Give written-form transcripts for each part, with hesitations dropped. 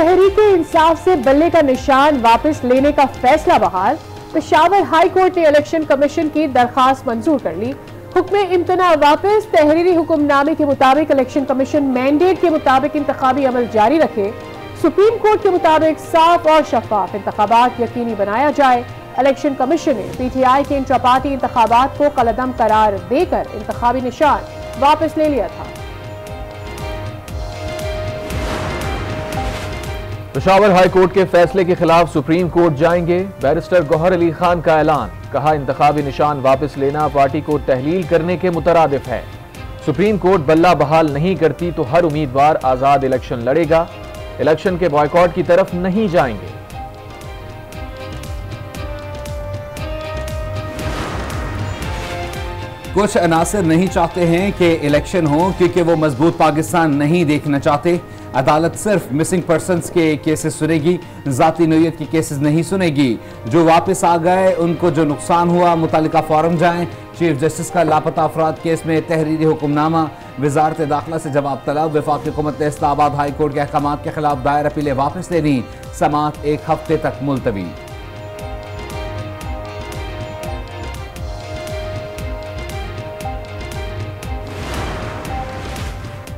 तहरीक-ए-इंसाफ से बल्ले का निशान वापस लेने का फैसला बहाल। पेशावर हाई कोर्ट ने इलेक्शन कमीशन की दरखास्त मंजूर कर ली। हुक्म इम्तना वापस। तहरीरी हुक्मनामे के मुताबिक इलेक्शन कमीशन मैंडेट के मुताबिक इंतखाबी अमल जारी रखे। सुप्रीम कोर्ट के मुताबिक साफ और शफाफ इंतखाबात यकीनी बनाया जाए। इलेक्शन कमीशन ने PTI के इंट्रा पार्टी इंतखाबात को कलअदम करार देकर इंतखाबी निशान वापस ले लिया था। पेशावर हाई कोर्ट के फैसले के खिलाफ सुप्रीम कोर्ट जाएंगे। बैरिस्टर गौहर अली खान का ऐलान। कहा, इंतखाबी निशान वापस लेना पार्टी को तहलील करने के मुतरादिफ है। सुप्रीम कोर्ट बल्ला बहाल नहीं करती तो हर उम्मीदवार आजाद इलेक्शन लड़ेगा। इलेक्शन के बॉयकॉट की तरफ नहीं जाएंगे। कुछ अनासर नहीं चाहते हैं कि इलेक्शन हो क्योंकि वो मजबूत पाकिस्तान नहीं देखना चाहते। अदालत सिर्फ मिसिंग पर्सनस के केसेस सुनेगी, जाती नोयत के केसेस नहीं सुनेगी। जो वापस आ गए उनको जो नुकसान हुआ मुतालिका फॉरम जाएं। चीफ जस्टिस का लापता अफराद केस में तहरीरी हुक्मनामा। वजारत दाखिला से जवाब तलब। वफाकी हुकूमत ने इस्लामाबाद हाई कोर्ट के अहकाम के खिलाफ दायर अपीलें वापस ले दी। समाअत एक हफ्ते तक मुलतवी।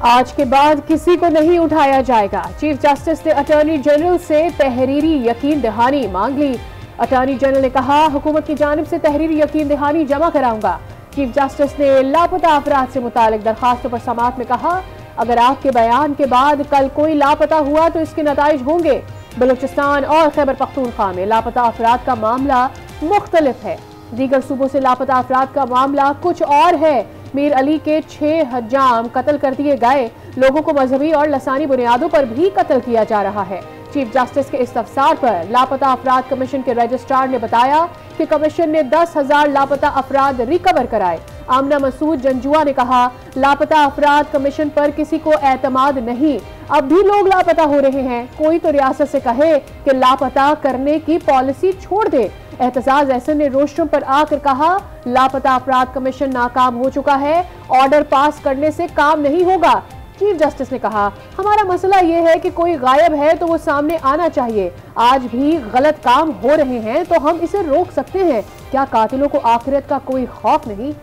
आज के बाद किसी को नहीं उठाया जाएगा। चीफ जस्टिस ने अटॉर्नी जनरल से तहरीरी यकीन दहानी मांग ली। अटॉर्नी जनरल ने कहा, हुकूमत की जानिब से तहरीरी यकीन दहानी जमा कराऊंगा। चीफ जस्टिस ने लापता अफराद से मुतालिक दरखास्तों पर समाअत में कहा, अगर आपके बयान के बाद कल कोई लापता हुआ तो इसके नताइज होंगे। बलूचिस्तान और खैबर पख्तूनख्वा में लापता अफराद का मामला मुख्तलिफ है। दीगर सूबों से लापता अफराद का मामला कुछ और है। मीर अली के 6 हज्जाम कत्ल कर दिए गए। लोगों को मजहबी और लसानी बुनियादों पर भी कत्ल किया जा रहा है। चीफ जस्टिस के इस्तफसार पर लापता अफराद कमीशन के रजिस्ट्रार ने बताया कि कमीशन ने 10,000 लापता अफराद रिकवर कराए। आमना मसूद जंजुआ ने कहा, लापता अफराद कमीशन पर किसी को एतमाद नहीं। अब भी लोग लापता हो रहे हैं। कोई तो रियासत से कहे कि लापता करने की पॉलिसी छोड़ दे। एहतजाज एहसन ने रोस्ट्रम पर आकर कहा, लापता अफराद कमीशन नाकाम हो चुका है। ऑर्डर पास करने से काम नहीं होगा। चीफ जस्टिस ने कहा, हमारा मसला यह है कि कोई गायब है तो वो सामने आना चाहिए। आज भी गलत काम हो रहे हैं तो हम इसे रोक सकते हैं। क्या कातिलों को आखिरत का कोई खौफ नहीं?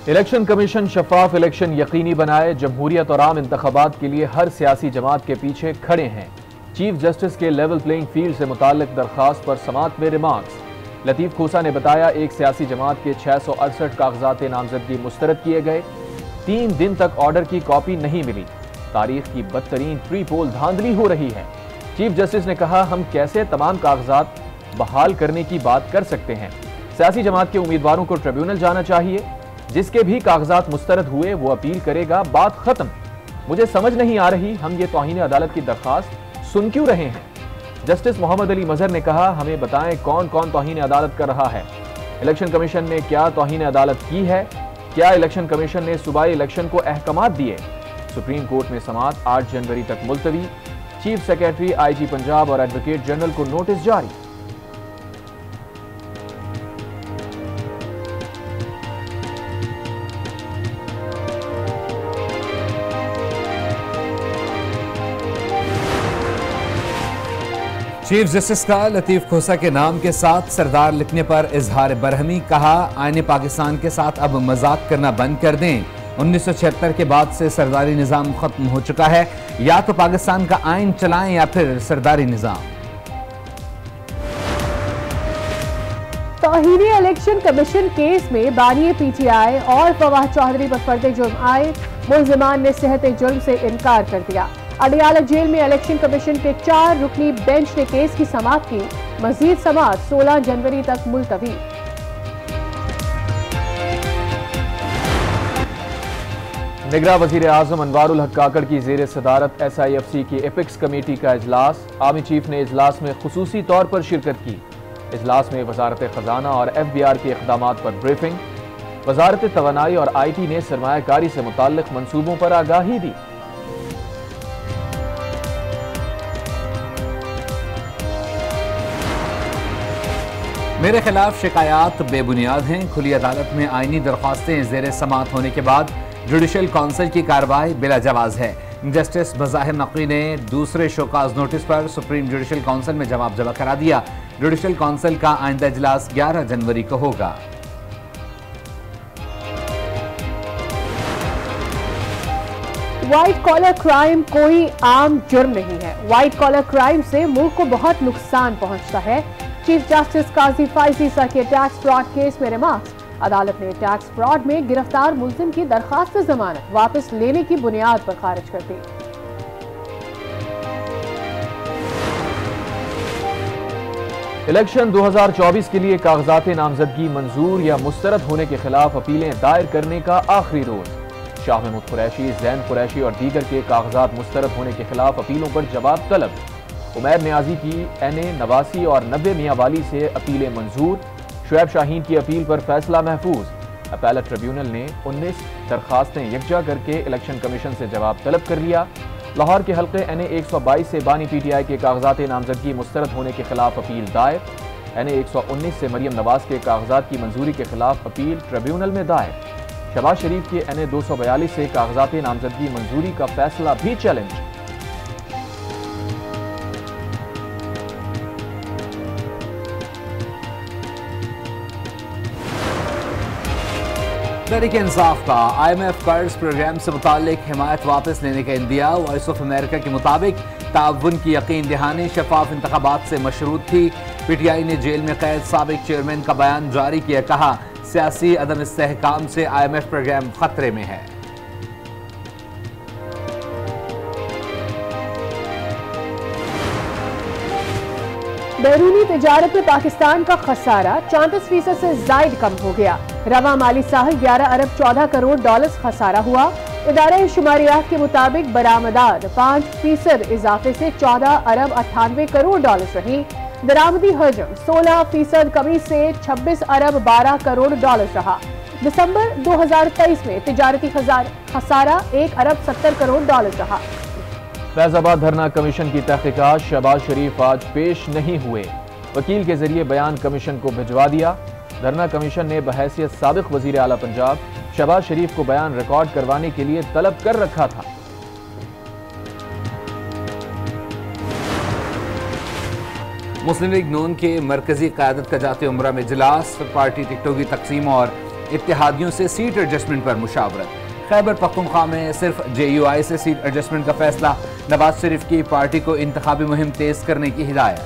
इलेक्शन कमीशन शफाफ इलेक्शन यकीनी बनाए। जमहूरियत और आम इंतखाबात के लिए हर सियासी जमात के पीछे खड़े हैं। चीफ जस्टिस के लेवल प्लेइंग फील्ड से मुताल्लिक दरखास्त पर समाअत में रिमार्क्स। लतीफ खोसा ने बताया, एक सियासी जमात के 668 कागजात नामजदगी मुस्तरद किए गए। 3 दिन तक ऑर्डर की कॉपी नहीं मिली। तारीख की बदतरीन प्री पोल धांधली हो रही है। चीफ जस्टिस ने कहा, हम कैसे तमाम कागजात बहाल करने की बात कर सकते हैं। सियासी जमात के उम्मीदवारों को ट्रिब्यूनल जाना चाहिए। जिसके भी कागजात मुस्तरद हुए वो अपील करेगा, बात खत्म। मुझे समझ नहीं आ रही हम ये तौहीन अदालत की दरखास्त सुन क्यों रहे हैं। जस्टिस मोहम्मद अली मजहर ने कहा, हमें बताएं कौन कौन तौहीन अदालत कर रहा है। इलेक्शन कमीशन ने क्या तौहीन अदालत की है? क्या इलेक्शन कमीशन ने सूबाई इलेक्शन को अहकामात दिए? सुप्रीम कोर्ट में समाअत 8 जनवरी तक मुलतवी। चीफ सेक्रेटरी IG पंजाब और एडवोकेट जनरल को नोटिस जारी। चीफ जस्टिस का लतीफ खोसा के नाम के साथ सरदार लिखने पर इजहार बरहमी। कहा, आईने पाकिस्तान के साथ अब मजाक करना बंद कर दें। 1976 के बाद से सरदारी निज़ाम खत्म हो चुका है। या तो पाकिस्तान का आइन चलाएं या फिर सरदारी निज़ाम। तौहीन इलेक्शन कमीशन केस में बानी PTI और फवाद चौधरी पर फर्द जुर्म आए। मुल्जिमान ने सेहत जुर्म से इनकार कर दिया। अडियाला जेल में इलेक्शन कमीशन के 4 रुकनी बेंच ने केस की समाअत की। मजीद समाअत 16 जनवरी तक मुलतवी। निगरां वज़ीर आज़म अनवारुल हक काकड़ की ज़ेर सदारत SIFC की एपिक्स कमेटी का इजलास। आर्मी चीफ ने इजलास में खुसूसी तौर पर शिरकत की। इजलास में वजारत खजाना और FBR के इक़दामात पर ब्रीफिंग। वजारत तवानाई और IT ने सरमायाकारी से मुताल्लिक मंसूबों पर आगाही दी। मेरे खिलाफ शिकायत बेबुनियाद हैं। खुली अदालत में आईनी दरख्वास्तें ज़ेर समाअत होने के बाद जुडिशल काउंसिल की कार्रवाई बिला जवाज है। जस्टिस बज़ाहिर नकवी ने दूसरे शोकाज नोटिस पर सुप्रीम जुडिशल काउंसिल में जवाब जमा करा दिया। जुडिशल काउंसिल का आइंदा इजलास 11 जनवरी को होगा। व्हाइट कॉलर क्राइम कोई आम जुर्म नहीं है। व्हाइट कॉलर क्राइम से मुल्क को बहुत नुकसान पहुंचता है। चीफ जस्टिस काजी फाइजी सर के टैक्स फ्रॉड केस में रिमार्क्स। अदालत ने टैक्स फ्रॉड में गिरफ्तार मुलजिम की दरखास्त जमानत वापस लेने की बुनियाद पर खारिज कर दी। इलेक्शन 2024 के लिए कागजात नामजदगी मंजूर या मुस्तरद होने के खिलाफ अपीलें दायर करने का आखिरी रोज। शाह महमूद कुरैशी, जैन कुरैशी और दीगर के कागजात मुस्तरद होने के खिलाफ अपीलों पर जवाब तलब। उमैर नियाजी की NA 89 और 90 मियांवाली से अपीलें मंजूर। शुएब शाहीन की अपील पर फैसला महफूज। अपीलेट ट्रिब्यूनल ने 19 दरखास्तें यकजा करके इलेक्शन कमीशन से जवाब तलब कर लिया। लाहौर के हल्के NA 122 से बानी PTI के कागजात नामजदगी मुस्तरद होने के खिलाफ अपील दायर। NA 119 से मरियम नवाज के कागजात की मंजूरी के खिलाफ अपील ट्रिब्यूनल में दायर। शहबाज शरीफ के NA 242 से कागजात नामजदगी मंजूरी का फैसला भी चैलेंज। तहरीक इंसाफ का IMF कर्ज प्रोग्राम से मुतालिक हिमायत वापस लेने का इंदिया। वॉइस ऑफ अमेरिका के मुताबिक ताउन की यकीन दहानी शफाफ इंतखाबात से मशरूत थी। PTI ने जेल में कैद साबिक चेयरमैन का बयान जारी किया। कहा, सियासी अदम इस्तेहकाम से IMF प्रोग्राम खतरे में है। बैरूनी तिजारत में पाकिस्तान का खसारा 34% से जायद कम हो गया। रवा माली साल 11 अरब 14 करोड़ डॉलर खसारा हुआ। इदारे शुमारियात के मुताबिक बरामदात 5% इजाफे से 14 अरब 98 करोड़ डॉलर रही। दरामदी हजम 16% कमी से 26 अरब 12 करोड़ डॉलर रहा। दिसंबर 2023 में तिजारती खसारा 1 अरब 70 करोड़ डॉलर रहा। फैजाबाद धरना कमीशन की तहकीकात। शहबाज शरीफ आज पेश नहीं हुए। वकील के जरिए बयान कमीशन को भिजवा दिया। धरना कमीशन ने बहैसियत साबिक वजीर आला पंजाब शहबाज शरीफ को बयान रिकॉर्ड करवाने के लिए तलब कर रखा था। मुस्लिम लीग नून के मरकजी क़यादत का जाते उम्रा में इजलास। पार्टी टिकटों की तकसीम और इत्तेहादियों से सीट एडजस्टमेंट पर मुशावरत। खैबर पख्तूनख्वा में सिर्फ JUI से सीट एडजस्टमेंट का फैसला। नवाज शरीफ की पार्टी को इंतखाबी मुहिम तेज करने की हिदायत।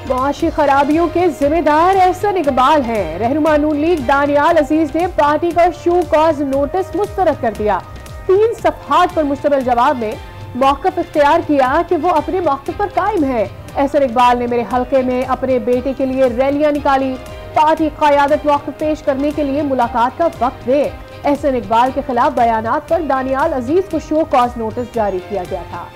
मुआशी खराबियों के जिम्मेदार एहसन इकबाल हैं। रहनुमा नून लीग दानियाल अजीज ने पार्टी का शो कॉज नोटिस मुस्तरद कर दिया। 3 सफ़हात पर मुश्तमिल जवाब में मौक़िफ़ इख्तियार किया कि वो अपने मौक़िफ़ पर कायम है। एहसन इकबाल ने मेरे हल्के में अपने बेटे के लिए रैलियां निकाली। पार्टी क़यादत मौक़िफ़ पेश करने के लिए मुलाकात का वक्त दे। एहसन इकबाल के खिलाफ बयानात पर दानियाल अजीज को शो कॉज नोटिस जारी किया गया था।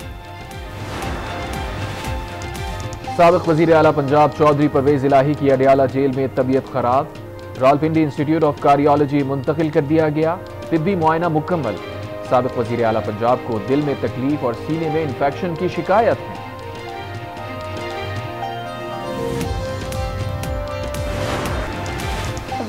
साबिक वजीर आला पंजाब चौधरी परवेज इलाही की अडियाला जेल में तबीयत खराब। रावलपिंडी इंस्टीट्यूट ऑफ कार्डियोलॉजी मुंतकिल कर दिया गया। तिब्बी मुआयना मुकम्मल। साबिक वजीर आला पंजाब को दिल में तकलीफ और सीने में इंफेक्शन की शिकायत है।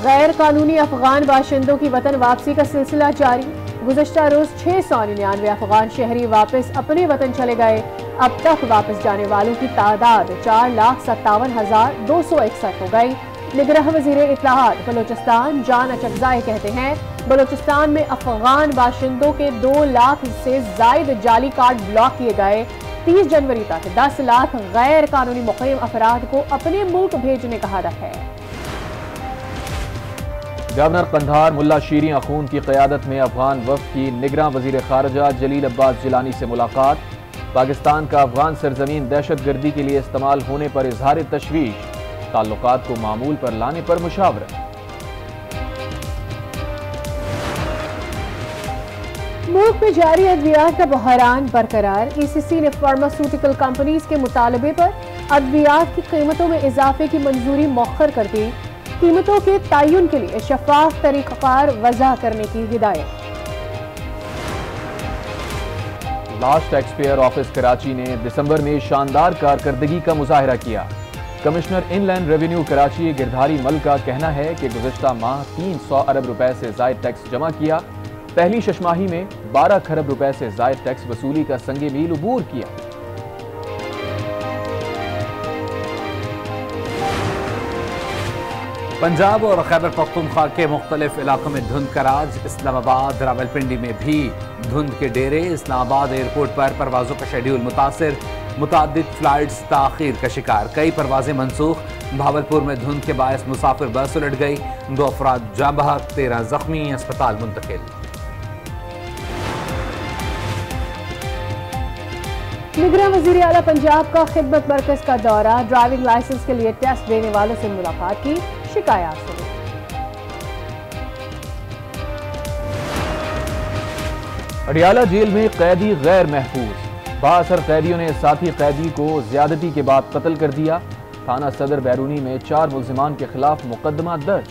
गैर कानूनी अफगान बाशिंदों की वतन वापसी का सिलसिला जारी। गुज़श्ता रोज 699 अफगान शहरी वापस अपने वतन चले गए। अब तक वापस जाने वालों की तादाद 4,57,261 हो गई। निगराह वज़ीर इत्तलाआत बलोचिस्तान जान अचकज़ाई कहते हैं, बलोचिस्तान में अफगान बाशिंदों के 2 लाख से जायद जाली कार्ड ब्लॉक किए गए। 30 जनवरी तक 10 लाख गैर कानूनी मुक़ीम अफराद को अपने मुल्क भेजने का हदफ है। गवर्नर कंधार मुल्ला शीरीन अखून की क़यादत में अफगान वफ़द की निगरां वज़ीर ख़ारजा जलील अब्बास जिलानी से मुलाकात। पाकिस्तान का अफगान सरजमीन दहशतगर्दी के लिए इस्तेमाल होने पर इजहार तशवीश। ताल्लुकात को मामूल पर लाने पर मुशावरत। मुल्क में जारी अद्वियात का बहरान बरकरार। ECC ने फार्मास्यूटिकल कंपनीज के मुतालबे पर अद्वियात की कीमतों में इजाफे की मंजूरी मौखर कर दी। कीमतों के तयन के लिए शफाफ तरीक़ाकार वज़ा करने की हिदायत। Last tax payer office Karachi ने दिसंबर में शानदार कारकर्दगी का मुजाहरा किया। Commissioner inland revenue Karachi Girdhari मल का कहना है कि गुज़िश्ता माह 300 अरब रुपए से ज़ायद टैक्स जमा किया। पहली शशमाही में 12 खरब रुपए से ज़ायद टैक्स वसूली का संगे मील उबूर किया। पंजाब और खैबर पख्तूनख्वा के मुख्तलिफ इलाकों में धुंध का राज। इस्लामाबाद रावलपिंडी में भी धुंध के डेरे। इस्लामाबाद एयरपोर्ट पर परवाजों का शेड्यूल मुतासिर। मुतादिद फ्लाइट्स ताखीर का शिकार। कई परवाजें मनसूख। भावलपुर में धुंध के बायस मुसाफिर बस उलट गई। 2 अफराद जाँ बहक, 13 जख्मी, अस्पताल मुंतकिल। निगरान वज़ीर आला पंजाब का खिदमत मरकज का दौरा। ड्राइविंग लाइसेंस के लिए टेस्ट देने वालों से मुलाकात की, शिकायत सुनी। अडियाला जेल में कैदी गैर महफूज। बाअसर कैदियों ने साथी कैदी को ज्यादती के बाद कत्ल कर दिया। थाना सदर बैरूनी में 4 मुल्जिमान के खिलाफ मुकदमा दर्ज।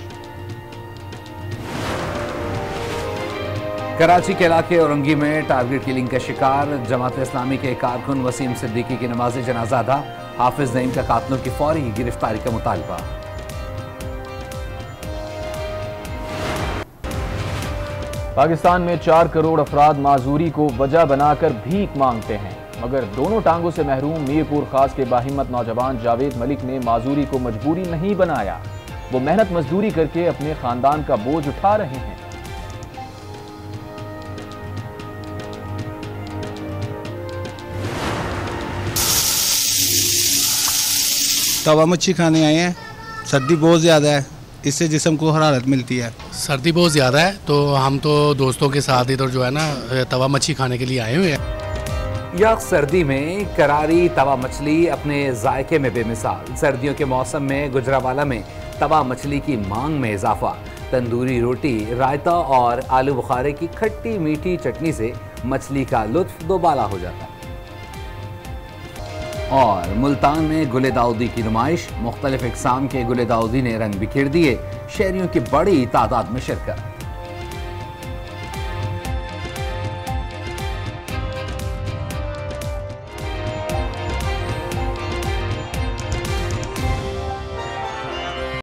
कराची के इलाके औरंगी में टारगेट किलिंग का शिकार। जमात इस्लामी के कारकुन वसीम सिद्दीकी की नमाज़े जनाजा अदा। हाफिज नईम का कातलों की फौरी गिरफ्तारी का मुतालबा। पाकिस्तान में 4 करोड़ अफराद माजूरी को वजह बनाकर भीख मांगते हैं, मगर दोनों टांगों से महरूम मीरपुर खास के बाहिम्मत नौजवान जावेद मलिक ने माजूरी को मजबूरी नहीं बनाया। वो मेहनत मजदूरी करके अपने खानदान का बोझ उठा रहे हैं। तवा मच्छी खाने आए हैं। सर्दी बहुत ज़्यादा है, इससे जिस्म को हरारत मिलती है। सर्दी बहुत ज़्यादा है तो हम तो दोस्तों के साथ इधर जो है ना तवा मच्छी खाने के लिए आए हुए हैं। यह सर्दी में करारी तवा मछली अपने जायके में बेमिसाल। सर्दियों के मौसम में गुजरावाला में तवा मछली की मांग में इजाफा। तंदूरी रोटी, रायता और आलू बुखारे की खट्टी मीठी चटनी से मछली का लुत्फ दोबाला हो जाता है। और मुल्तान में गुले दाऊदी की नुमाइश। मुख्तलिफ इकसाम के गुले दाऊदी ने रंग बिखेर दिए। शहरियों की बड़ी तादाद में शिरकत।